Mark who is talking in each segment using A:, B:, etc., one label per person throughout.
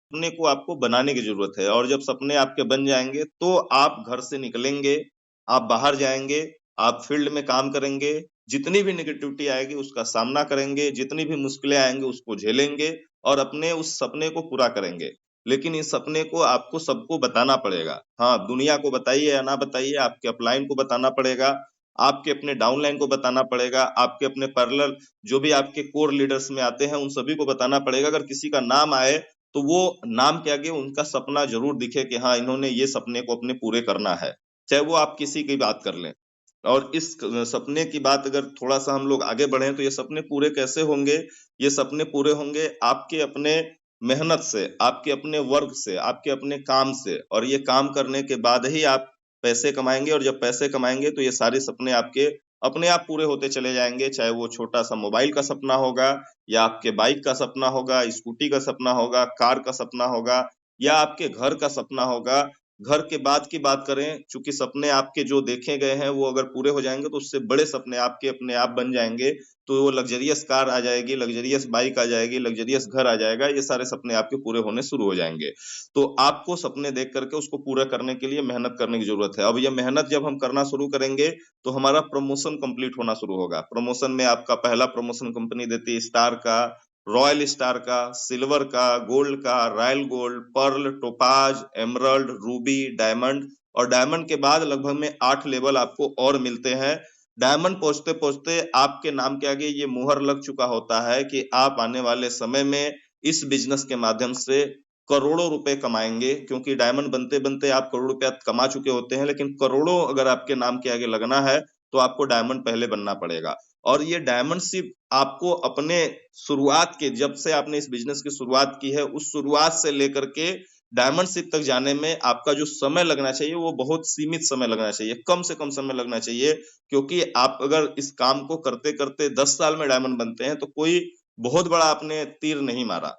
A: सपने को आपको बनाने की जरूरत है, और जब सपने आपके बन जाएंगे तो आप घर से निकलेंगे, आप बाहर जाएंगे, आप फील्ड में काम करेंगे, जितनी भी नेगेटिविटी आएगी उसका सामना करेंगे, जितनी भी मुश्किलें आएंगे उसको झेलेंगे और अपने उस सपने को पूरा करेंगे। लेकिन इस सपने को आपको सबको बताना पड़ेगा। हाँ, दुनिया को बताइए या ना बताइए, आपके अपलाइन को बताना पड़ेगा, आपके अपने डाउनलाइन को बताना पड़ेगा, आपके अपने पैरेलल जो भी आपके कोर लीडर्स में आते हैं उन सभी को बताना पड़ेगा। अगर किसी का नाम आए तो वो नाम के आगे उनका सपना जरूर दिखे कि हाँ, इन्होंने ये सपने को अपने पूरे करना है, चाहे वो आप किसी की बात कर लें। और इस सपने की बात अगर थोड़ा सा हम लोग आगे बढ़े तो ये सपने पूरे कैसे होंगे? ये सपने पूरे होंगे आपके अपने मेहनत से, आपके अपने वर्क से, आपके अपने काम से, और ये काम करने के बाद ही आप पैसे कमाएंगे, और जब पैसे कमाएंगे तो ये सारे सपने आपके अपने आप पूरे होते चले जाएंगे। चाहे वो छोटा सा मोबाइल का सपना होगा, या आपके बाइक का सपना होगा, स्कूटी का सपना होगा, कार का सपना होगा, या आपके घर का सपना होगा। घर के बाद की बात करें, चूंकि सपने आपके जो देखे गए हैं वो अगर पूरे हो जाएंगे तो उससे बड़े सपने आपके अपने आप बन जाएंगे। तो वो लग्जरियस कार आ जाएगी, लग्जरियस बाइक आ जाएगी, लग्जरियस घर आ जाएगा, ये सारे सपने आपके पूरे होने शुरू हो जाएंगे। तो आपको सपने देख करके उसको पूरा करने के लिए मेहनत करने की जरूरत है। अब ये मेहनत जब हम करना शुरू करेंगे तो हमारा प्रमोशन कंप्लीट होना शुरू होगा। प्रमोशन में आपका पहला प्रमोशन कंपनी देती है स्टार का, रॉयल स्टार का, सिल्वर का, गोल्ड का, royal gold, pearl, topaz, emerald, ruby, diamond, और डायमंड के बाद लगभग में 8 लेवल आपको और मिलते हैं। डायमंड पहुंचते पहुंचते आपके नाम के आगे ये मुहर लग चुका होता है कि आप आने वाले समय में इस बिजनेस के माध्यम से करोड़ों रुपए कमाएंगे, क्योंकि डायमंड बनते बनते आप करोड़ रुपया कमा चुके होते हैं, लेकिन करोड़ों अगर आपके नाम के आगे लगना है तो आपको डायमंड पहले बनना पड़ेगा। और ये डायमंड सिर्फ आपको अपने शुरुआत के, जब से आपने इस बिजनेस की शुरुआत की है उस शुरुआत से लेकर के डायमंड शिप तक जाने में आपका जो समय लगना चाहिए वो बहुत सीमित समय लगना चाहिए, कम से कम समय लगना चाहिए। क्योंकि आप अगर इस काम को करते करते 10 साल में डायमंड बनते हैं तो कोई बहुत बड़ा आपने तीर नहीं मारा।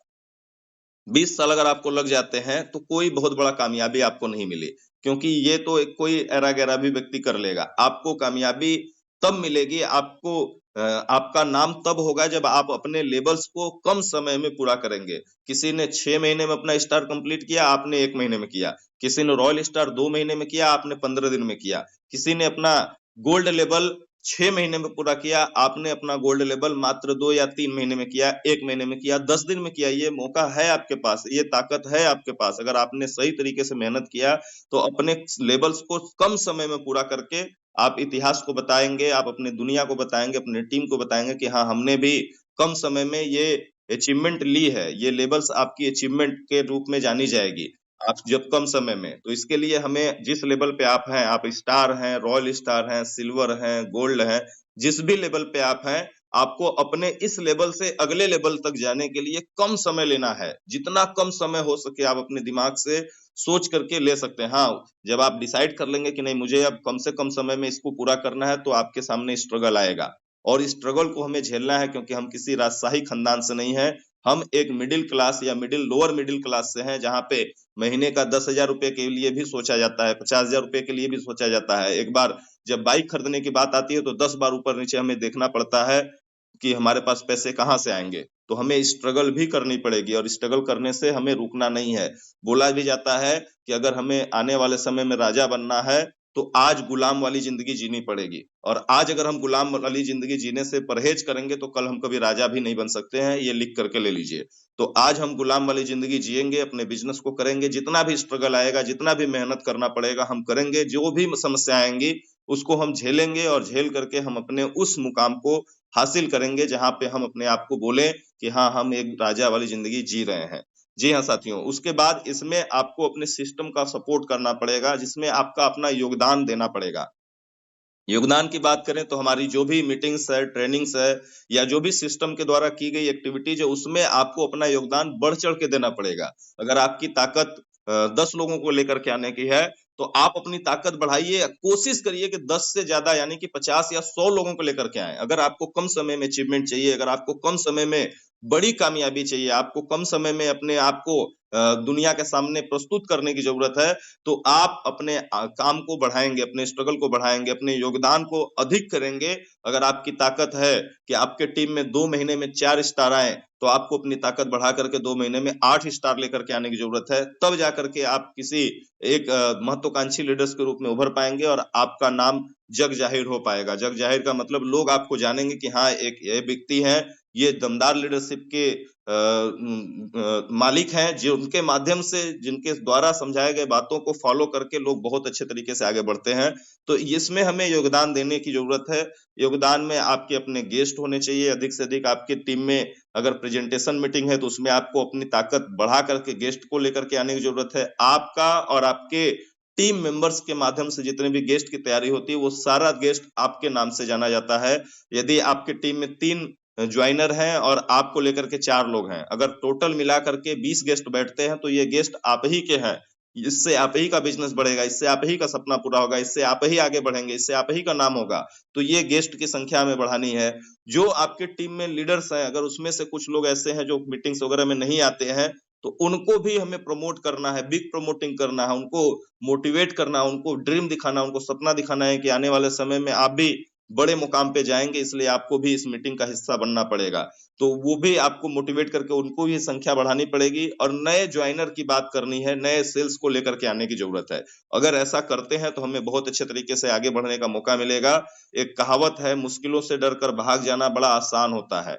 A: 20 साल अगर आपको लग जाते हैं तो कोई बहुत बड़ा कामयाबी आपको नहीं मिली, क्योंकि ये तो एक कोई ऐरा गैरा भी व्यक्ति कर लेगा। आपको कामयाबी तब मिलेगी, आपको आपका नाम तब होगा जब आप अपने लेवल्स को कम समय में पूरा करेंगे। किसी ने 6 महीने में अपना स्टार कंप्लीट किया, आपने 1 महीने में किया। किसी ने रॉयल स्टार 2 महीने में किया, आपने 15 दिन में किया। किसी ने अपना गोल्ड लेवल 6 महीने में पूरा किया, आपने अपना गोल्ड लेवल मात्र 2 या 3 महीने में किया, 1 महीने में किया, 10 दिन में किया। ये मौका है आपके पास, ये ताकत है आपके पास। अगर आपने सही तरीके से मेहनत किया तो अपने लेवल्स को कम समय में पूरा करके आप इतिहास को बताएंगे, आप अपने दुनिया को बताएंगे, अपने टीम को बताएंगे कि हाँ, हमने भी कम समय में ये अचीवमेंट ली है। ये लेवल्स आपकी अचीवमेंट के रूप में जानी जाएगी आप जब कम समय में। तो इसके लिए हमें जिस लेवल पे आप हैं, आप स्टार हैं, रॉयल स्टार हैं, सिल्वर हैं, गोल्ड हैं, जिस भी लेवल पे आप हैं, आपको अपने इस लेवल से अगले लेवल तक जाने के लिए कम समय लेना है। जितना कम समय हो सके आप अपने दिमाग से सोच करके ले सकते हैं। हाँ, जब आप डिसाइड कर लेंगे कि नहीं, मुझे अब कम से कम समय में इसको पूरा करना है, तो आपके सामने स्ट्रगल आएगा, और इस स्ट्रगल को हमें झेलना है, क्योंकि हम किसी राजशाही खानदान से नहीं है। हम एक मिडिल क्लास या लोअर मिडिल क्लास से हैं, जहाँ पे महीने का 10,000 रुपए के लिए भी सोचा जाता है, 50,000 रुपए के लिए भी सोचा जाता है। एक बार जब बाइक खरीदने की बात आती है तो 10 बार ऊपर नीचे हमें देखना पड़ता है कि हमारे पास पैसे कहाँ से आएंगे। तो हमें स्ट्रगल भी करनी पड़ेगी, और स्ट्रगल करने से हमें रुकना नहीं है। बोला भी जाता है कि अगर हमें आने वाले समय में राजा बनना है तो आज गुलाम वाली जिंदगी जीनी पड़ेगी, और आज अगर हम गुलाम वाली जिंदगी जीने से परहेज करेंगे तो कल हम कभी राजा भी नहीं बन सकते हैं। ये लिख करके ले लीजिए। तो आज हम गुलाम वाली जिंदगी जिएंगे, अपने बिजनेस को करेंगे, जितना भी स्ट्रगल आएगा, जितना भी मेहनत करना पड़ेगा हम करेंगे, जो भी समस्या आएंगी उसको हम झेलेंगे, और झेल करके हम अपने उस मुकाम को हासिल करेंगे जहां पे हम अपने आप को बोले कि हाँ, हम एक राजा वाली जिंदगी जी रहे हैं। जी हाँ साथियों, उसके बाद इसमें आपको अपने सिस्टम का सपोर्ट करना पड़ेगा, जिसमें आपका अपना योगदान देना पड़ेगा। योगदान की बात करें तो हमारी जो भी मीटिंग्स है, ट्रेनिंग्स है, या जो भी सिस्टम के द्वारा की गई एक्टिविटीज है, उसमें आपको अपना योगदान बढ़ चढ़ के देना पड़ेगा। अगर आपकी ताकत 10 लोगों को लेकर के आने की है तो आप अपनी ताकत बढ़ाइए, कोशिश करिए कि 10 से ज्यादा यानी कि 50 या 100 लोगों को लेकर के आए। अगर आपको कम समय में अचीवमेंट चाहिए, अगर आपको कम समय में बड़ी कामयाबी चाहिए, आपको कम समय में अपने आप को दुनिया के सामने प्रस्तुत करने की जरूरत है, तो आप अपने काम को बढ़ाएंगे, अपने स्ट्रगल को बढ़ाएंगे, अपने योगदान को अधिक करेंगे। अगर आपकी ताकत है कि आपके टीम में 2 महीने में 4 स्टार आए, तो आपको अपनी ताकत बढ़ा करके 2 महीने में 8 स्टार लेकर के आने की जरूरत है। तब जाकर के आप किसी एक महत्वाकांक्षी लीडर्स के रूप में उभर पाएंगे और आपका नाम जग जाहिर हो पाएगा। जग जाहिर का मतलब लोग आपको जानेंगे कि हाँ, एक ये व्यक्ति है, ये दमदार लीडरशिप के मालिक हैं, जो उनके माध्यम से, जिनके द्वारा समझाए गए बातों को फॉलो करके लोग बहुत अच्छे तरीके से आगे बढ़ते हैं। तो इसमें हमें योगदान देने की जरूरत है। योगदान में आपके अपने गेस्ट होने चाहिए, अधिक से अधिक आपके टीम में अगर प्रेजेंटेशन मीटिंग है तो उसमें आपको अपनी ताकत बढ़ा करके गेस्ट को लेकर के आने की जरूरत है। आपका और आपके टीम मेंबर्स के माध्यम से जितने भी गेस्ट की तैयारी होती है, वो सारा गेस्ट आपके नाम से जाना जाता है। यदि आपके टीम में 3 ज्वाइनर हैं और आपको लेकर के 4 लोग हैं, अगर टोटल मिला करके 20 गेस्ट बैठते हैं, तो ये गेस्ट आप ही के हैं। इससे आप ही का बिजनेस बढ़ेगा, इससे आप ही का सपना पूरा होगा, इससे आप ही आगे बढ़ेंगे, इससे आप ही का नाम होगा। तो ये गेस्ट की संख्या हमें बढ़ानी है। जो आपके टीम में लीडर्स हैं, अगर उसमें से कुछ लोग ऐसे हैं जो मीटिंग्स वगैरह में नहीं आते हैं, तो उनको भी हमें प्रमोट करना है, बिग प्रमोटिंग करना है, उनको मोटिवेट करना है, उनको ड्रीम दिखाना, उनको सपना दिखाना है कि आने वाले समय में आप भी बड़े मुकाम पे जाएंगे, इसलिए आपको भी इस मीटिंग का हिस्सा बनना पड़ेगा। तो वो भी आपको मोटिवेट करके उनको भी संख्या बढ़ानी पड़ेगी और नए ज्वाइनर की बात करनी है, नए सेल्स को लेकर के आने की जरूरत है। अगर ऐसा करते हैं तो हमें बहुत अच्छे तरीके से आगे बढ़ने का मौका मिलेगा। एक कहावत है, मुश्किलों से डरकर भाग जाना बड़ा आसान होता है।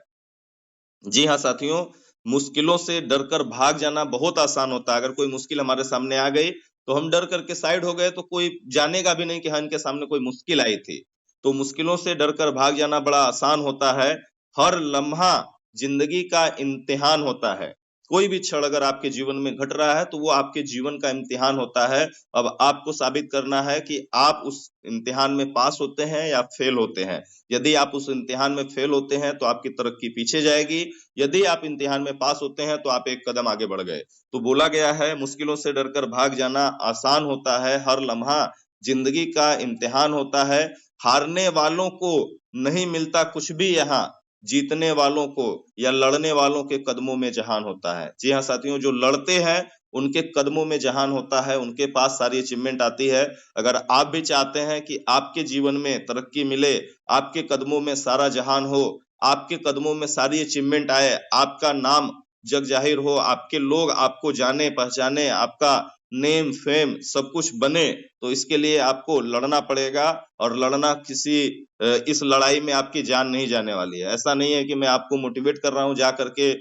A: जी हाँ साथियों, मुश्किलों से डरकर भाग जाना बहुत आसान होता है। अगर कोई मुश्किल हमारे सामने आ गई तो हम डर करके साइड हो गए, तो कोई जानेगा भी नहीं कि हाँ, इनके सामने कोई मुश्किल आई थी। तो मुश्किलों से डरकर भाग जाना बड़ा आसान होता है। हर लम्हा जिंदगी का इम्तिहान होता है। कोई भी क्षण अगर आपके जीवन में घट रहा है तो वो आपके जीवन का इम्तिहान होता है। अब आपको साबित करना है कि आप उस इम्तिहान में पास होते हैं या फेल होते हैं। यदि आप उस इम्तिहान में फेल होते हैं तो आपकी तरक्की पीछे जाएगी। यदि आप इम्तिहान में पास होते हैं तो आप एक कदम आगे बढ़ गए। तो बोला गया है, मुश्किलों से डरकर भाग जाना आसान होता है, हर लम्हा जिंदगी का इम्तिहान होता है। हारने वालों को नहीं मिलता कुछ भी यहाँ, जीतने वालों को या लड़ने वालों के कदमों में जहान होता है। जी हाँ साथियों, जो लड़ते हैं उनके कदमों में जहान होता है, उनके पास सारी अचीवमेंट आती है। अगर आप भी चाहते हैं कि आपके जीवन में तरक्की मिले, आपके कदमों में सारा जहान हो, आपके कदमों में सारी अचीवमेंट आए, आपका नाम जग जाहिर हो, आपके लोग आपको जाने पहचाने, आपका नेम फेम सब कुछ बने, तो इसके लिए आपको लड़ना पड़ेगा। और लड़ना किसी इस लड़ाई में आपकी जान नहीं जाने वाली है। ऐसा नहीं है कि मैं आपको मोटिवेट कर रहा हूँ जा करके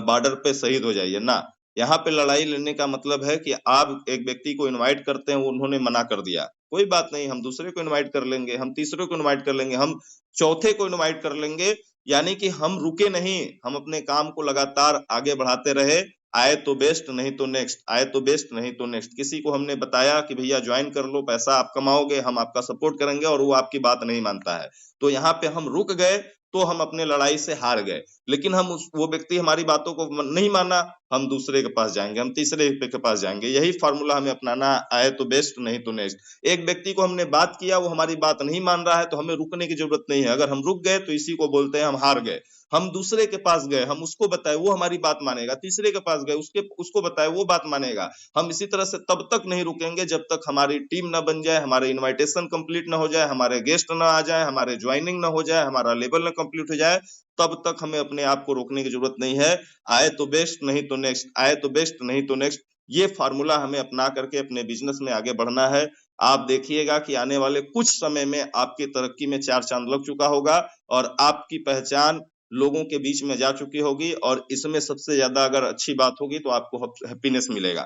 A: बॉर्डर पे शहीद हो जाइए ना। यहाँ पे लड़ाई लड़ने का मतलब है कि आप एक व्यक्ति को इनवाइट करते हैं, उन्होंने मना कर दिया, कोई बात नहीं, हम दूसरे को इनवाइट कर लेंगे, हम तीसरे को इनवाइट कर लेंगे, हम चौथे को इनवाइट कर लेंगे। यानी कि हम रुके नहीं, हम अपने काम को लगातार आगे बढ़ाते रहे। आए तो बेस्ट, नहीं तो नेक्स्ट, आए तो बेस्ट, नहीं तो नेक्स्ट। किसी को हमने बताया कि भैया ज्वाइन कर लो, पैसा आप कमाओगे, हम आपका सपोर्ट करेंगे, और वो आपकी बात नहीं मानता है, तो यहाँ पे हम रुक गए, तो हम अपने लड़ाई से हार गए। लेकिन हम वो व्यक्ति हमारी बातों को नहीं माना, हम दूसरे के पास जाएंगे, हम तीसरे के पास जाएंगे। यही फार्मूला हमें अपनाना, आए तो बेस्ट, नहीं तो नेक्स्ट। एक व्यक्ति को हमने बात किया, वो हमारी बात नहीं मान रहा है, तो हमें रुकने की जरूरत नहीं है। अगर हम रुक गए तो इसी को बोलते हैं हम हार गए। हम दूसरे के पास गए, हम उसको बताए, वो हमारी बात मानेगा, तीसरे के पास गए, उसको बताए, वो बात मानेगा। हम इसी तरह से तब तक नहीं रुकेंगे जब तक हमारी टीम ना बन जाए, हमारे इनविटेशन कंप्लीट ना हो जाए, हमारे गेस्ट ना आ जाए, हमारे ज्वाइनिंग ना हो जाए, हमारा लेवल ना कंप्लीट हो जाए, तब तक हमें अपने आप को रोकने की जरूरत नहीं है। आए तो बेस्ट, नहीं तो नेक्स्ट, आए तो बेस्ट, नहीं तो नेक्स्ट। ये फार्मूला हमें अपना करके अपने बिजनेस में आगे बढ़ना है। आप देखिएगा कि आने वाले कुछ समय में आपकी तरक्की में 4 चांद लग चुका होगा और आपकी पहचान लोगों के बीच में जा चुकी होगी। और इसमें सबसे ज्यादा अगर अच्छी बात होगी तो आपको हैप्पीनेस मिलेगा,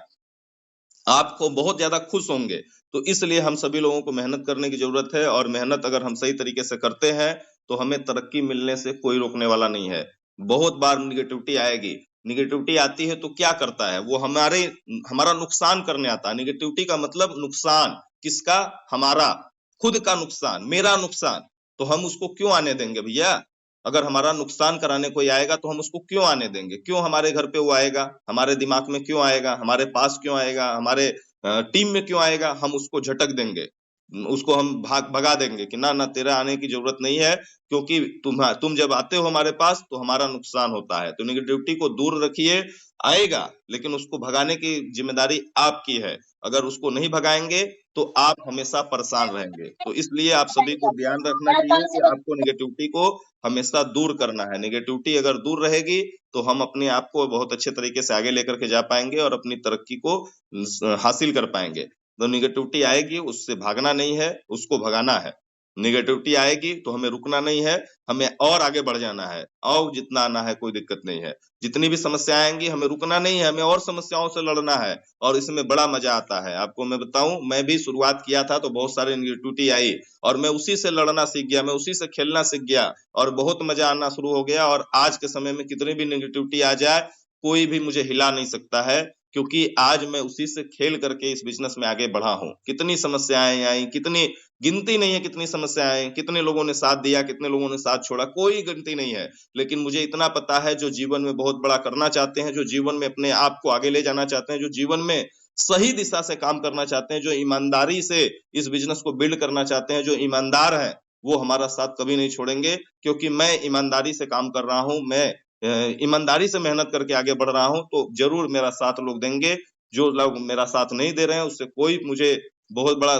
A: आपको बहुत ज्यादा खुश होंगे। तो इसलिए हम सभी लोगों को मेहनत करने की जरूरत है, और मेहनत अगर हम सही तरीके से करते हैं तो हमें तरक्की मिलने से कोई रोकने वाला नहीं है। बहुत बार निगेटिविटी आएगी, निगेटिविटी आती है तो क्या करता है, वो हमारा नुकसान करने आता है। निगेटिविटी का मतलब नुकसान, किसका? हमारा खुद का नुकसान, मेरा नुकसान। तो हम उसको क्यों आने देंगे भैया? अगर हमारा नुकसान कराने कोई आएगा तो हम उसको क्यों आने देंगे? क्यों हमारे घर पे वो आएगा? हमारे दिमाग में क्यों आएगा? हमारे पास क्यों आएगा? हमारे टीम में क्यों आएगा? हम उसको झटक देंगे। उसको हम भगा देंगे कि ना ना तेरा आने की जरूरत नहीं है, क्योंकि तुम जब आते हो हमारे पास तो हमारा नुकसान होता है। तो निगेटिविटी को दूर रखिए, आएगा लेकिन उसको भगाने की जिम्मेदारी आपकी है। अगर उसको नहीं भगाएंगे तो आप हमेशा परेशान रहेंगे। तो इसलिए आप सभी को ध्यान रखना चाहिए कि आपको निगेटिविटी को हमेशा दूर करना है। निगेटिविटी अगर दूर रहेगी तो हम अपने आप को बहुत अच्छे तरीके से आगे लेकर के जा पाएंगे और अपनी तरक्की को हासिल कर पाएंगे। तो निगेटिविटी आएगी, उससे भागना नहीं है, उसको भगाना है। निगेटिविटी आएगी तो हमें रुकना नहीं है, हमें और आगे बढ़ जाना है, और जितना आना है कोई दिक्कत नहीं है। जितनी भी समस्याएं आएंगी हमें रुकना नहीं है, हमें और समस्याओं से लड़ना है, और इसमें बड़ा मजा आता है। आपको मैं बताऊं, मैं भी शुरुआत किया था तो बहुत सारे निगेटिविटी आई और मैं उसी से लड़ना सीख गया, मैं उसी से खेलना सीख गया और बहुत मजा आना शुरू हो गया। और आज के समय में कितनी भी निगेटिविटी आ जाए, कोई भी मुझे हिला नहीं सकता है, क्योंकि आज मैं उसी से खेल करके इस बिजनेस में आगे बढ़ा हूँ। कितनी समस्याएं आई, कितनी गिनती नहीं है, कितनी समस्याएं आई, कितने लोगों ने साथ दिया, कितने लोगों ने साथ छोड़ा, कोई गिनती नहीं है। लेकिन मुझे इतना पता है, जो जीवन में बहुत बड़ा करना चाहते हैं, जो जीवन में अपने आप को आगे ले जाना चाहते हैं, जो जीवन में सही दिशा से काम करना चाहते हैं, जो ईमानदारी से इस बिजनेस को बिल्ड करना चाहते हैं, जो ईमानदार है, वो हमारा साथ कभी नहीं छोड़ेंगे। क्योंकि मैं ईमानदारी से काम कर रहा हूँ, मैं ईमानदारी से मेहनत करके आगे बढ़ रहा हूँ, तो जरूर मेरा साथ लोग देंगे। जो लोग मेरा साथ नहीं दे रहे हैं उससे कोई मुझे बहुत बड़ा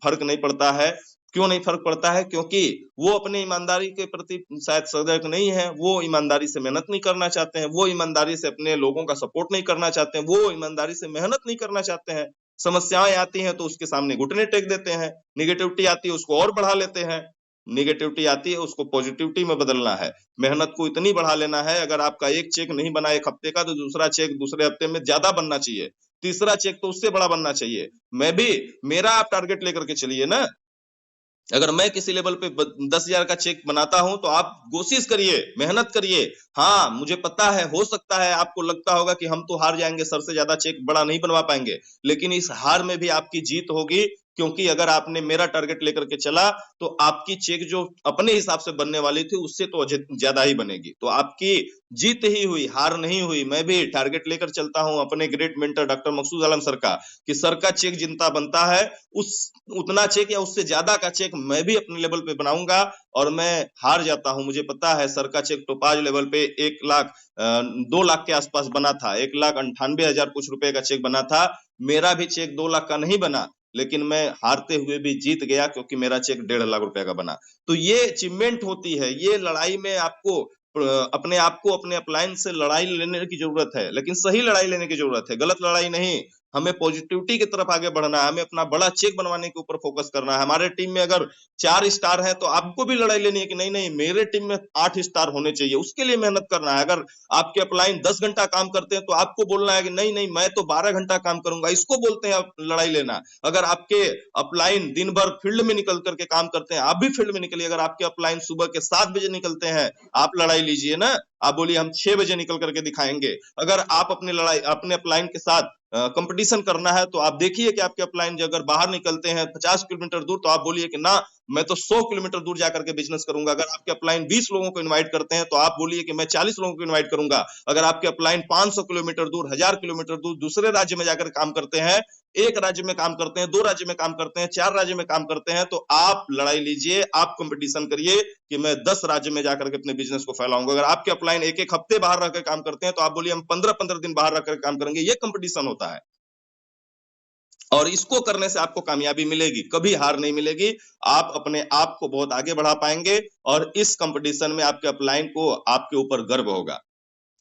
A: फर्क नहीं पड़ता है। क्यों नहीं फर्क पड़ता है? क्योंकि वो अपने ईमानदारी के प्रति शायद सजग नहीं है, वो ईमानदारी से मेहनत नहीं करना चाहते हैं, वो ईमानदारी से अपने लोगों का सपोर्ट नहीं करना चाहते हैं, वो ईमानदारी से मेहनत नहीं करना चाहते हैं। समस्याएं आती हैं तो उसके सामने घुटने टेक देते हैं, निगेटिविटी आती है उसको और बढ़ा लेते हैं, निगेटिविटी आती है उसको पॉजिटिविटी में बदलना है। मेहनत को इतनी बढ़ा लेना है, अगर आपका एक चेक नहीं बना एक हफ्ते का, तो दूसरा चेक दूसरे हफ्ते में ज्यादा बनना चाहिए, तीसरा चेक तो उससे बड़ा बनना चाहिए। मैं भी, मेरा आप टारगेट लेकर के चलिए ना। अगर मैं किसी लेवल पे 10,000 का चेक बनाता हूं तो आप कोशिश करिए, मेहनत करिए। हाँ, मुझे पता है, हो सकता है आपको लगता होगा कि हम तो हार जाएंगे, सर से ज्यादा चेक बड़ा नहीं बनवा पाएंगे, लेकिन इस हार में भी आपकी जीत होगी। क्योंकि अगर आपने मेरा टारगेट लेकर के चला तो आपकी चेक जो अपने हिसाब से बनने वाली थी उससे तो ज्यादा ही बनेगी। तो आपकी जीत ही हुई, हार नहीं हुई। मैं भी टारगेट लेकर चलता हूं अपने ग्रेट मेंटर डॉक्टर मकसूद आलम सर का, कि सर का चेक जितना बनता है उस उतना चेक या उससे ज्यादा का चेक मैं भी अपने लेवल पे बनाऊंगा। और मैं हार जाता हूं, मुझे पता है सर का चेक टोपाज लेवल पे 1 लाख 2 लाख के आसपास बना था, 1,98,000 कुछ रुपए का चेक बना था। मेरा भी चेक 2 लाख का नहीं बना, लेकिन मैं हारते हुए भी जीत गया, क्योंकि मेरा चेक 1.5 लाख रुपए का बना। तो ये अचीवमेंट होती है, ये लड़ाई में आपको अपने आप को अपने अपलाइन से लड़ाई लेने की जरूरत है, लेकिन सही लड़ाई लेने की जरूरत है, गलत लड़ाई नहीं। हमें पॉजिटिविटी की तरफ आगे बढ़ना है, हमें अपना बड़ा चेक बनवाने के ऊपर फोकस करना है। हमारे टीम में अगर 4 स्टार है तो आपको भी लड़ाई लेनी है कि नहीं नहीं मेरे टीम में 8 स्टार होने चाहिए, उसके लिए मेहनत करना है। अगर आपके अपलाइन 10 घंटा काम करते हैं तो आपको बोलना है कि नहीं नहीं मैं तो 12 घंटा काम करूंगा, इसको बोलते हैं लड़ाई लेना। अगर आपके अपलाइन दिन भर फील्ड में निकल करके काम करते हैं, आप भी फील्ड में निकलिए। अगर आपके अपलाइन सुबह के 7 बजे निकलते हैं, आप लड़ाई लीजिए ना, आप बोलिए हम 6 बजे निकल करके दिखाएंगे। अगर आप अपने अपलाइन के साथ कंपटीशन करना है तो आप देखिए कि आपके अपलाइन अगर बाहर निकलते हैं 50 किलोमीटर दूर, तो आप बोलिए कि ना मैं तो 100 किलोमीटर दूर जाकर के बिजनेस करूंगा। अगर आपके अपलाइन 20 लोगों को इनवाइट करते हैं तो आप बोलिए कि मैं 40 लोगों को इनवाइट करूंगा। अगर आपके अपलाइन 500 किलोमीटर दूर, 1000 किलोमीटर दूर दूसरे राज्य में जाकर काम करते हैं, एक राज्य में काम करते हैं, 2 राज्य में काम करते हैं, 4 राज्य में काम करते हैं, तो आप लड़ाई लीजिए, आप कंपटीशन करिए कि मैं 10 राज्य में जाकर के अपने बिजनेस को फैलाऊंगा। अगर आपके अपलाइन एक एक हफ्ते बाहर रहकर काम करते हैं तो आप बोलिए हम 15-15 दिन बाहर रहकर काम करेंगे। ये कंपटीशन होता है और इसको करने से आपको कामयाबी मिलेगी, कभी हार नहीं मिलेगी। आप अपने आप को बहुत आगे बढ़ा पाएंगे और इस कंपटीशन में आपके अपलाइन को आपके ऊपर गर्व होगा,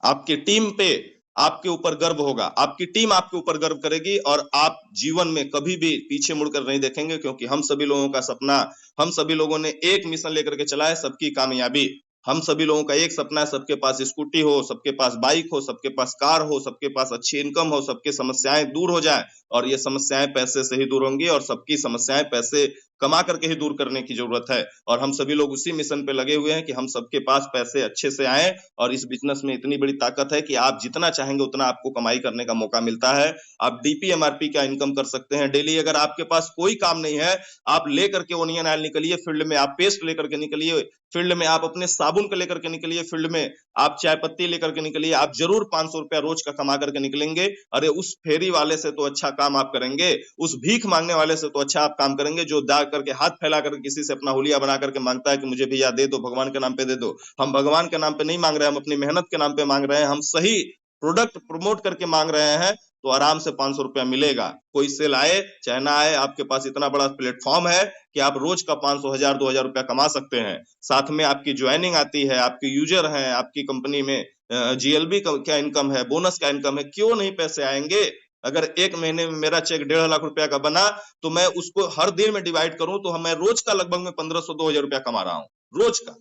A: आपकी टीम पे आपके ऊपर गर्व होगा, आपकी टीम आपके ऊपर गर्व करेगी और आप जीवन में कभी भी पीछे मुड़कर नहीं देखेंगे। क्योंकि हम सभी लोगों का सपना, हम सभी लोगों ने एक मिशन लेकर के चला है, सबकी कामयाबी। हम सभी लोगों का एक सपना है, सबके पास स्कूटी हो, सबके पास बाइक हो, सबके पास कार हो, सबके पास अच्छी इनकम हो, सबके समस्याएं दूर हो जाए। और ये समस्याएं पैसे से ही दूर होंगी और सबकी समस्याएं पैसे कमा करके ही दूर करने की जरूरत है। और हम सभी लोग उसी मिशन पे लगे हुए हैं कि हम सबके पास पैसे अच्छे से आए। और इस बिजनेस में इतनी बड़ी ताकत है कि आप जितना चाहेंगे उतना आपको कमाई करने का मौका मिलता है। आप डीपीएमआरपी का इनकम कर सकते हैं डेली। अगर आपके पास कोई काम नहीं है, आप लेकर के ओनियन ऑयल निकलिए फील्ड में, आप पेस्ट लेकर के निकलिए फील्ड में, आप अपने साबुन को लेकर के निकलिए फील्ड में, आप चाय पत्ती लेकर के निकलिए। आप जरूर 500 रुपया रोज का कमा करके निकलेंगे। अरे उस फेरी वाले से तो अच्छा काम आप करेंगे, उस भीख मांगने वाले से तो अच्छा आप काम करेंगे जो जा करके हाथ फैला करके किसी से अपना हुलिया बना करके मांगता है कि मुझे भैया दे दो, भगवान के नाम पे दे दो। हम भगवान के नाम पे नहीं मांग रहे हैं, हम अपनी मेहनत के नाम पे मांग रहे हैं, हम सही प्रोडक्ट प्रमोट करके मांग रहे हैं, तो आराम से 500 रुपया मिलेगा। कोई सेल आए चाहे ना आए, आपके पास इतना बड़ा प्लेटफॉर्म है कि आप रोज का 500, 1000, 2000 रुपया कमा सकते हैं। साथ में आपकी ज्वाइनिंग आती है, आपके यूजर हैं, आपकी कंपनी में जीएलबी का क्या इनकम है, बोनस का इनकम है, क्यों नहीं पैसे आएंगे? अगर एक महीने में मेरा चेक 1.5 लाख रुपया का बना, तो मैं उसको हर दिन में डिवाइड करूं तो मैं रोज का लगभग में 1500, 2000 रुपया कमा रहा हूं, रोज का।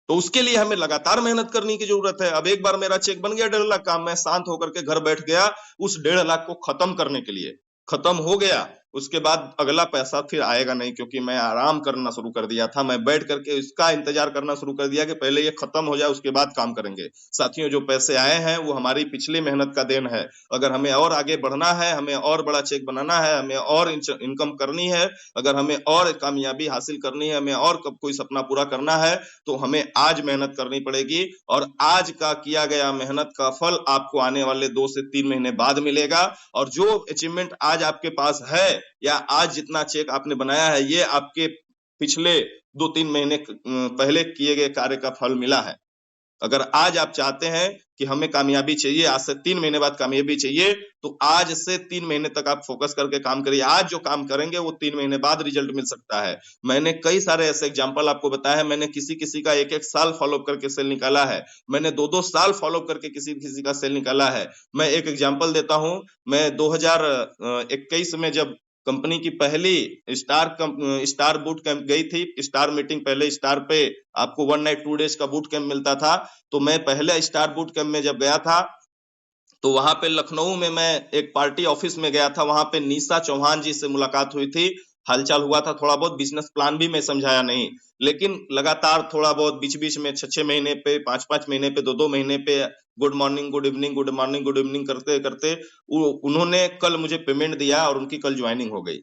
A: तो उसके लिए हमें लगातार मेहनत करने की जरूरत है। अब एक बार मेरा चेक बन गया 1.5 लाख का, मैं शांत होकर के घर बैठ गया उस 1.5 लाख को खत्म करने के लिए। खत्म हो गया, उसके बाद अगला पैसा फिर आएगा नहीं, क्योंकि मैं आराम करना शुरू कर दिया था। मैं बैठ करके इसका इंतजार करना शुरू कर दिया कि पहले ये खत्म हो जाए, उसके बाद काम करेंगे। साथियों, जो पैसे आए हैं वो हमारी पिछली मेहनत का देन है। अगर हमें और आगे बढ़ना है, हमें और बड़ा चेक बनाना है, हमें और इनकम करनी है, अगर हमें और कामयाबी हासिल करनी है, हमें और कोई सपना पूरा करना है, तो हमें आज मेहनत करनी पड़ेगी। और आज का किया गया मेहनत का फल आपको आने वाले 2 से 3 महीने बाद मिलेगा। और जो अचीवमेंट आज आपके पास है, या आज जितना चेक आपने बनाया है, ये आपके पिछले 2-3 महीने पहले किए गए कार्य का फल मिला है। अगर आज आप चाहते हैं कि हमें कामयाबी चाहिए, आज से 3 महीने बाद कामयाबी चाहिए, तो आज से 3 महीने तक आप फोकस करके काम करिए। आज जो काम करेंगे वो 3 महीने बाद रिजल्ट मिल सकता है। मैंने कई सारे ऐसे एग्जांपल आपको बताया है। मैंने किसी का 1-1 साल फॉलोअप करके सेल निकाला है। मैंने 2-2 साल फॉलोअप करके किसी का सेल निकाला है। मैं एक एग्जांपल देता हूं। मैं 2021 में जब कंपनी की पहली स्टार बूट कैंप गई थी, स्टार मीटिंग, पहले स्टार पे आपको 1 नाइट 2 डेज का बूट कैंप मिलता था। तो मैं पहले स्टार बूट कैंप में जब गया था, तो वहां पे लखनऊ में मैं एक पार्टी ऑफिस में गया था। वहां पे निशा चौहान जी से मुलाकात हुई थी, हालचाल हुआ था थोड़ा बहुत। बिजनेस प्लान भी मैं समझाया नहीं, लेकिन लगातार थोड़ा बहुत बीच बीच में 6-6 महीने पे, 5-5 महीने पे, 2-2 महीने पे good morning good evening, good morning good evening करते करते उन्होंने कल मुझे पेमेंट दिया और उनकी कल ज्वाइनिंग हो गई।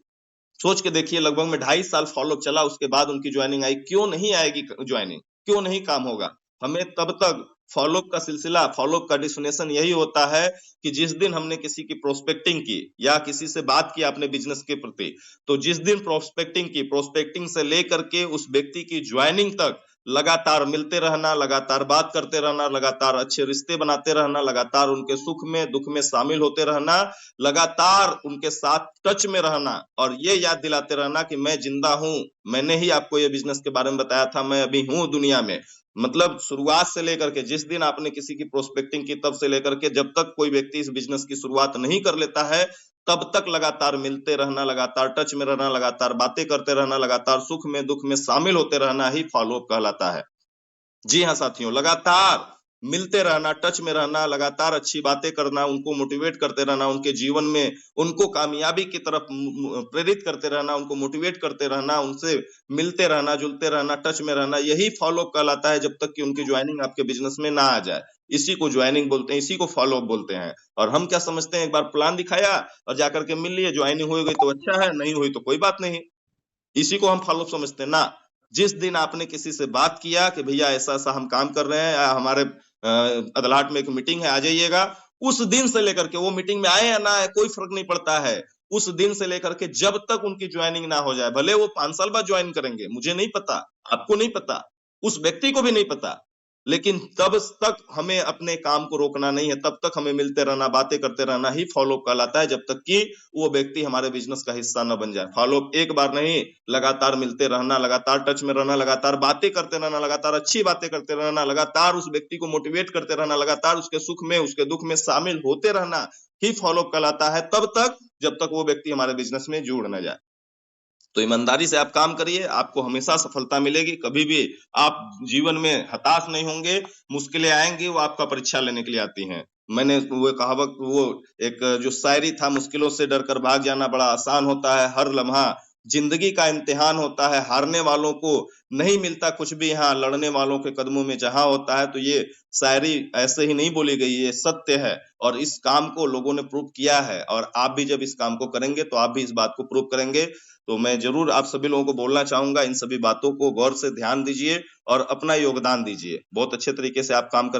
A: सोच के देखिए, लगभग में 2.5 साल फॉलोअप चला, उसके बाद उनकी ज्वाइनिंग आई। क्यों नहीं आएगी ज्वाइनिंग? क्यों नहीं काम होगा? हमें तब तक फॉलोअप का सिलसिला, फॉलोअप का डेफिनेशन यही होता है कि जिस दिन हमने किसी की प्रोस्पेक्टिंग की या किसी से बात की अपने बिजनेस के प्रति, तो जिस दिन प्रोस्पेक्टिंग की, प्रोस्पेक्टिंग से लेकर के उस व्यक्ति की ज्वाइनिंग तक लगातार मिलते रहना, लगातार बात करते रहना, लगातार अच्छे रिश्ते बनाते रहना, लगातार उनके सुख में दुख में शामिल होते रहना, लगातार उनके साथ टच में रहना, और ये याद दिलाते रहना कि मैं जिंदा हूं। मैंने ही आपको ये बिजनेस के बारे में बताया था, मैं अभी हूं दुनिया में। मतलब शुरुआत से लेकर के, जिस दिन आपने किसी की प्रोस्पेक्टिंग की तब से लेकर के जब तक कोई व्यक्ति इस बिजनेस की शुरुआत नहीं कर लेता है, तब तक लगातार मिलते रहना, लगातार टच में रहना, लगातार बातें करते रहना, लगातार सुख में दुख में शामिल होते रहना ही फॉलोअप कहलाता है। जी हाँ साथियों, लगातार मिलते रहना, टच में रहना, लगातार अच्छी बातें करना, उनको मोटिवेट करते रहना, उनके जीवन में उनको कामयाबी की तरफ प्रेरित करते रहना, उनको मोटिवेट करते रहना, उनसे मिलते रहना, जुलते रहना, टच में रहना, यही फॉलोअप कहलाता है, जब तक कि उनकी ज्वाइनिंग आपके बिजनेस में ना आ जाए। इसी को ज्वाइनिंग बोलते हैं, इसी को फॉलोअप बोलते हैं। और हम क्या समझते हैं, एक बार प्लान दिखाया और जाकर के मिल लिए, ज्वाइनिंग हो गई तो अच्छा है, नहीं हुई तो कोई बात नहीं, इसी को हम फॉलोअप समझते हैं ना। जिस दिन आपने किसी से बात किया कि भैया ऐसा ऐसा हम काम कर रहे हैं, या हमारे अदलाट में एक मीटिंग है, आ जाइएगा, उस दिन से लेकर के, वो मीटिंग में आए या ना आए कोई फर्क नहीं पड़ता है, उस दिन से लेकर के जब तक उनकी ज्वाइनिंग ना हो जाए, भले वो 5 साल बाद ज्वाइन करेंगे, मुझे नहीं पता, आपको नहीं पता, उस व्यक्ति को भी नहीं पता, लेकिन तब तक हमें अपने काम को रोकना नहीं है। तब तक हमें मिलते रहना, बातें करते रहना ही फॉलोअप कहलाता है, जब तक कि वो व्यक्ति हमारे बिजनेस का हिस्सा न बन जाए। फॉलोअप एक बार नहीं, लगातार मिलते रहना, लगातार टच में रहना, लगातार बातें करते रहना, लगातार अच्छी बातें करते रहना, लगातार उस व्यक्ति को मोटिवेट करते रहना, लगातार उसके सुख में उसके दुख में शामिल होते रहना ही फॉलोअप कहलाता है, तब तक जब तक वो व्यक्ति हमारे बिजनेस में जुड़ न जाए। तो ईमानदारी से आप काम करिए, आपको हमेशा सफलता मिलेगी। कभी भी आप जीवन में हताश नहीं होंगे। मुश्किलें आएंगी, वो आपका परीक्षा लेने के लिए आती हैं। मैंने वो कहावत, वो एक जो शायरी था, मुश्किलों से डरकर भाग जाना बड़ा आसान होता है, हर लम्हा जिंदगी का इम्तिहान होता है, हारने वालों को नहीं मिलता कुछ भी यहाँ, लड़ने वालों के कदमों में जहां होता है। तो ये शायरी ऐसे ही नहीं बोली गई, ये सत्य है, और इस काम को लोगों ने प्रूव किया है, और आप भी जब इस काम को करेंगे तो आप भी इस बात को प्रूव करेंगे। तो मैं जरूर आप सभी लोगों को बोलना चाहूंगा, इन सभी बातों को गौर से ध्यान दीजिए और अपना योगदान दीजिए। बहुत अच्छे तरीके से आप काम कर